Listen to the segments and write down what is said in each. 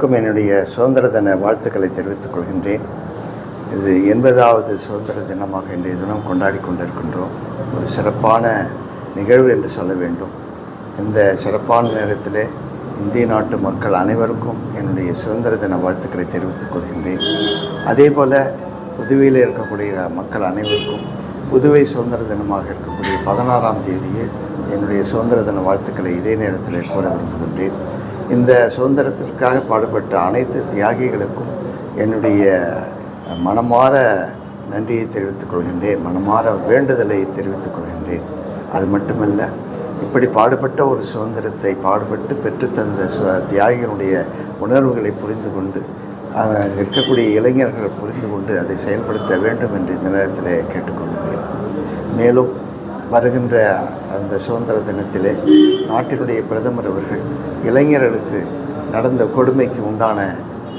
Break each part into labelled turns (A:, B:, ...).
A: என்னுடைய சுதந்திர தின வாழ்த்துக்களை தெரிவித்துக் கொள்கின்றேன். இது 80வது சுதந்திர தினமாக இன்றைய தினம் கொண்டாடி கொண்டிருக்கின்றோம். ஒரு சிறப்பான நிகழ்வு என்று சொல்ல வேண்டும். இந்த சிறப்பான நேரத்தில் இந்திய நாட்டு மக்கள் அனைவருக்கும் என்னுடைய சுதந்திர தின வாழ்த்துக்களை தெரிவித்துக் கொள்கின்றேன். அதே போல் புதுவையில் இருக்கக்கூடிய மக்கள் அனைவருக்கும் புதுவை சுதந்திர தினமாக இருக்கக்கூடிய 16ஆம் தேதியே என்னுடைய சுதந்திர தின வாழ்த்துக்களை இதே நேரத்தில் கூற விரும்புகின்றேன். இந்த சுதந்திரத்திற்காக பாடுபட்ட அனைத்து தியாகிகளுக்கும் என்னுடைய மனமார நன்றியை தெரிவித்துக் கொள்கின்றேன், மனமார வேண்டுதலை தெரிவித்துக் கொள்கின்றேன். அது மட்டுமல்ல, இப்படி பாடுபட்ட ஒரு சுதந்திரத்தை பாடுபட்டு பெற்றுத்தந்த தியாகிகளுடைய உணர்வுகளை புரிந்து கொண்டு இருக்கக்கூடிய இளைஞர்கள் புரிந்து கொண்டு அதை செயல்படுத்த வேண்டும் என்று இந்த நேரத்தில் கேட்டுக்கொள்கின்றேன். மேலும் வருகின்ற அந்த சுதந்திர தினத்திலே நாட்டினுடைய பிரதமர் அவர்கள் இளைஞர்களுக்கு நடந்த கொடுமைக்கு உண்டான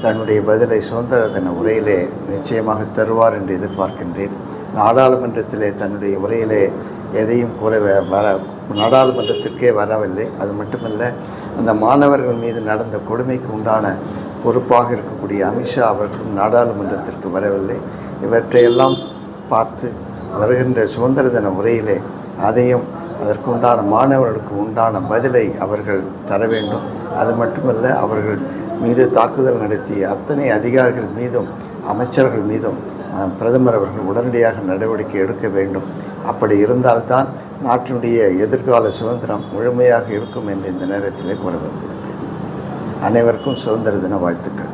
A: தன்னுடைய பதிலை சுதந்திர தின உரையிலே நிச்சயமாக தருவார் என்று எதிர்பார்க்கின்றேன். நாடாளுமன்றத்திலே தன்னுடைய உரையிலே எதையும் நாடாளுமன்றத்திற்கே வரவில்லை. அது மட்டுமல்ல, அந்த மாணவர்கள் மீது நடந்த கொடுமைக்கு உண்டான பொறுப்பாக இருக்கக்கூடிய அமித்ஷா அவர்களும் நாடாளுமன்றத்திற்கு வரவில்லை. இவற்றையெல்லாம் பார்த்து வருகின்ற சுதந்திர தின உரையிலே அதையும் அதற்கு உண்டான மாணவர்களுக்கு உண்டான பதிலை அவர்கள் தர வேண்டும். அது மட்டுமல்ல, அவர்கள் மீது தாக்குதல் நடத்திய அத்தனை அதிகாரிகள் மீதும் அமைச்சர்கள் மீதும் பிரதமர் அவர்கள் உடனடியாக நடவடிக்கை எடுக்க வேண்டும். அப்படி இருந்தால்தான் நாட்டினுடைய எதிர்கால சுதந்திரம் முழுமையாக இருக்கும் என்று இந்த நேரத்திலே கூற விரும்புகிறேன். அனைவருக்கும் சுதந்திர தின வாழ்த்துக்கள்.